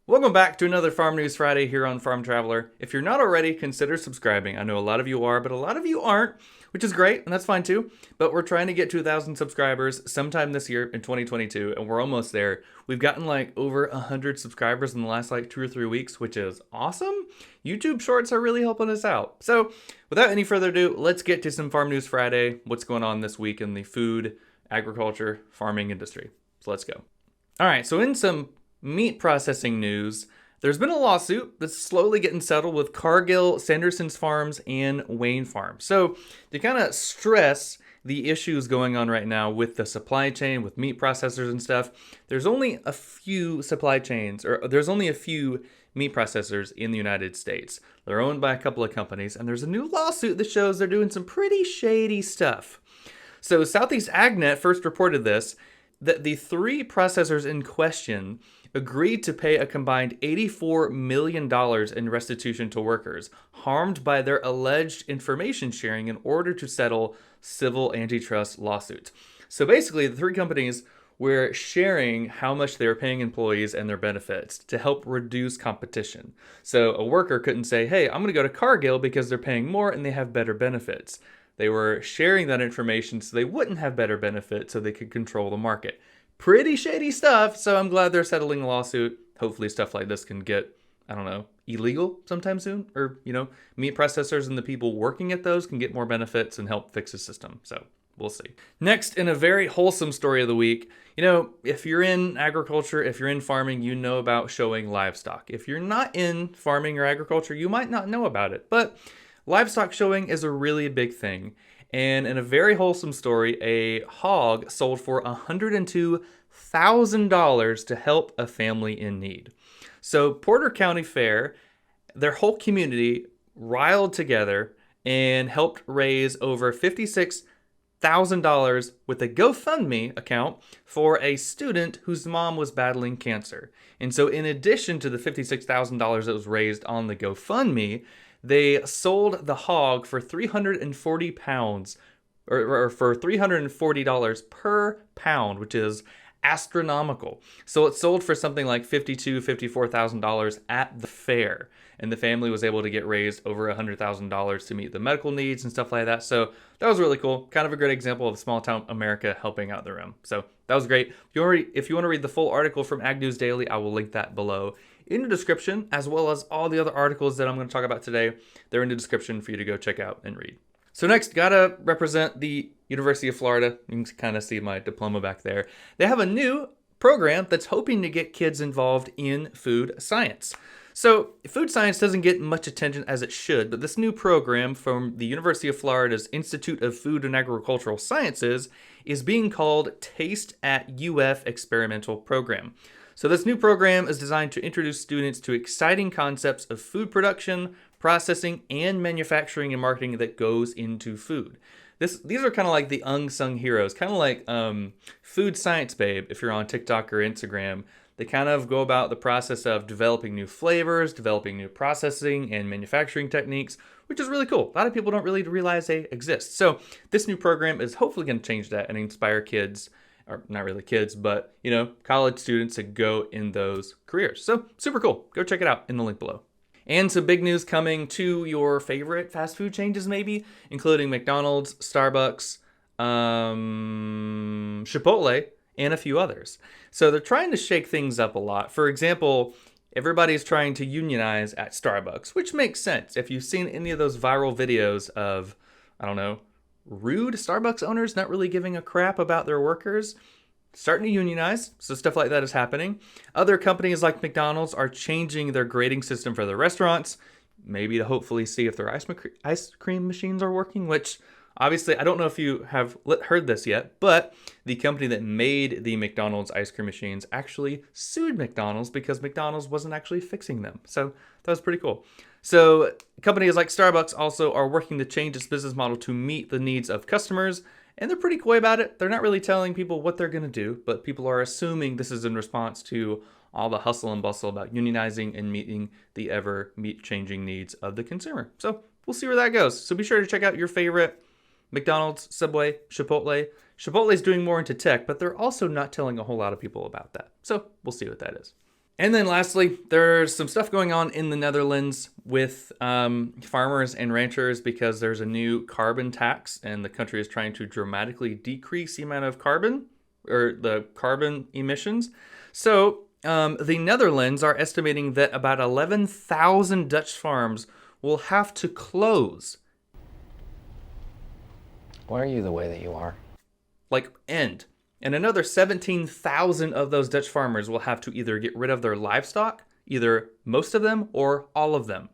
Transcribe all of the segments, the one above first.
Welcome back to another Farm News Friday here on Farm Traveler. If you're not already, consider subscribing. I know a lot of you are, but a lot of you aren't, which is great, and that's fine too. But we're trying to get to 1,000 subscribers sometime this year in 2022, and we're almost there. We've gotten like over 100 subscribers in the last like 2 or 3 weeks, which is awesome. YouTube Shorts are really helping us out. So without any further ado, let's get to some Farm News Friday. What's going on this week in the food, agriculture, farming industry. So let's go. All right, so in some meat processing news, there's been a lawsuit that's slowly getting settled with Cargill, Sanderson's Farms, and Wayne Farms. So to kind of stress the issues going on right now with the supply chain, with meat processors and stuff, there's only a few supply chains, or there's only a few meat processors in the United States. They're owned by a couple of companies, and there's a new lawsuit that shows they're doing some pretty shady stuff. So Southeast AgNet first reported this, that the 3 processors in question agreed to pay a combined $84 million in restitution to workers harmed by their alleged information sharing in order to settle civil antitrust lawsuits. So basically, the 3 companies were sharing how much they were paying employees and their benefits to help reduce competition. So a worker couldn't say, hey, I'm going to go to Cargill because they're paying more and they have better benefits. They were sharing that information so they wouldn't have better benefits so they could control the market. Pretty shady stuff, so I'm glad they're settling the lawsuit. Hopefully stuff like this can get, illegal sometime soon. Or, meat processors and the people working at those can get more benefits and help fix the system. So we'll see. Next, in a very wholesome story of the week, if you're in agriculture, if you're in farming, you know about showing livestock. If you're not in farming or agriculture, you might not know about it. But livestock showing is a really big thing. And in a very wholesome story, a hog sold for $102,000 to help a family in need. So Porter County Fair, their whole community riled together and helped raise over $56,000 with a GoFundMe account for a student whose mom was battling cancer. And so in addition to the $56,000 that was raised on the GoFundMe, they sold the hog for 340 pounds, or for $340 per pound, which is astronomical. So it sold for something like $52,000, $54,000 at the fair, and the family was able to get raised over $100,000 to meet the medical needs and stuff like that. So that was really cool. Kind of a great example of small town America helping out their own. So that was great. If you want to read the full article from Ag News Daily, I will link that below in the description, as well as all the other articles that I'm going to talk about today. They're in the description for you to go check out and read. So next, gotta represent the University of Florida. You can kind of see my diploma back there. They have a new program that's hoping to get kids involved in food science. So food science doesn't get much attention as it should, but this new program from the University of Florida's Institute of Food and Agricultural Sciences is being called Taste at UF Experimental Program. So this new program is designed to introduce students to exciting concepts of food production, processing, and manufacturing and marketing that goes into food. These are kind of like the unsung heroes, kind of like Food Science Babe if you're on TikTok or Instagram. They kind of go about the process of developing new flavors, developing new processing and manufacturing techniques, which is really cool. A lot of people don't really realize they exist. So this new program is hopefully going to change that and inspire kids, or not really kids, but, college students to go in those careers. So super cool. Go check it out in the link below. And some big news coming to your favorite fast food changes, maybe, including McDonald's, Starbucks, Chipotle, and a few others. So they're trying to shake things up a lot. For example, everybody's trying to unionize at Starbucks, which makes sense. If you've seen any of those viral videos of, rude Starbucks owners not really giving a crap about their workers, starting to unionize, so stuff like that is happening. Other companies like McDonald's are changing their grading system for their restaurants, maybe to hopefully see if their ice cream machines are working, which obviously, I don't know if you have heard this yet, but the company that made the McDonald's ice cream machines actually sued McDonald's because McDonald's wasn't actually fixing them. So that was pretty cool. So companies like Starbucks also are working to change its business model to meet the needs of customers, and they're pretty coy about it. They're not really telling people what they're going to do, but people are assuming this is in response to all the hustle and bustle about unionizing and meeting the ever-changing needs of the consumer. So we'll see where that goes. So be sure to check out your favorite McDonald's, Subway, Chipotle. Chipotle's doing more into tech, but they're also not telling a whole lot of people about that. So we'll see what that is. And then lastly, there's some stuff going on in the Netherlands with farmers and ranchers because there's a new carbon tax and the country is trying to dramatically decrease the amount of carbon or the carbon emissions. So the Netherlands are estimating that about 11,000 Dutch farms will have to close. Why are you the way that you are? Like end. And another 17,000 of those Dutch farmers will have to either get rid of their livestock, either most of them or all of them.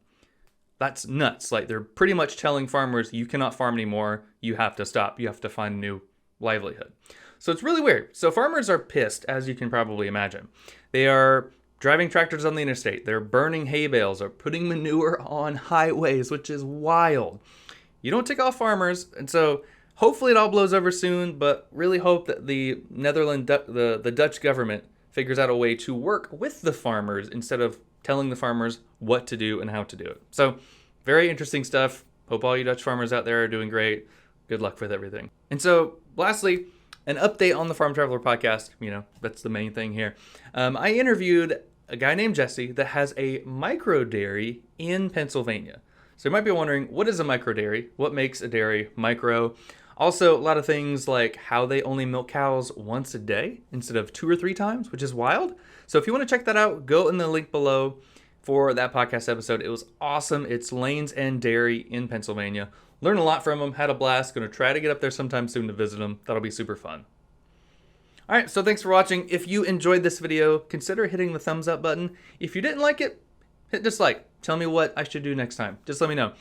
That's nuts. Like they're pretty much telling farmers, you cannot farm anymore. You have to stop. You have to find a new livelihood. So it's really weird. So farmers are pissed, as you can probably imagine. They are driving tractors on the interstate. They're burning hay bales or putting manure on highways, which is wild. You don't tick off farmers. And so hopefully it all blows over soon, but really hope that the the Dutch government figures out a way to work with the farmers instead of telling the farmers what to do and how to do it. So very interesting stuff. Hope all you Dutch farmers out there are doing great. Good luck with everything. And so lastly, an update on the Farm Traveler podcast. You know, that's the main thing here. I interviewed a guy named Jesse that has a micro dairy in Pennsylvania. So you might be wondering, what is a micro dairy? What makes a dairy micro? Also, a lot of things like how they only milk cows once a day instead of 2 or 3 times, which is wild. So if you want to check that out, go in the link below for that podcast episode. It was awesome. It's Lane's End Dairy in Pennsylvania. Learned a lot from them, had a blast. Going to try to get up there sometime soon to visit them. That'll be super fun. All right, so thanks for watching. If you enjoyed this video, consider hitting the thumbs up button. If you didn't like it, hit dislike. Tell me what I should do next time. Just let me know.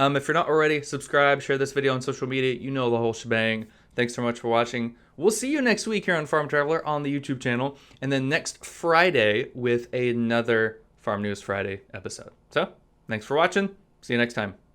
If you're not already, subscribe, share this video on social media. You know the whole shebang. Thanks so much for watching. We'll see you next week here on Farm Traveler on the YouTube channel. And then next Friday with another Farm News Friday episode. So, thanks for watching. See you next time.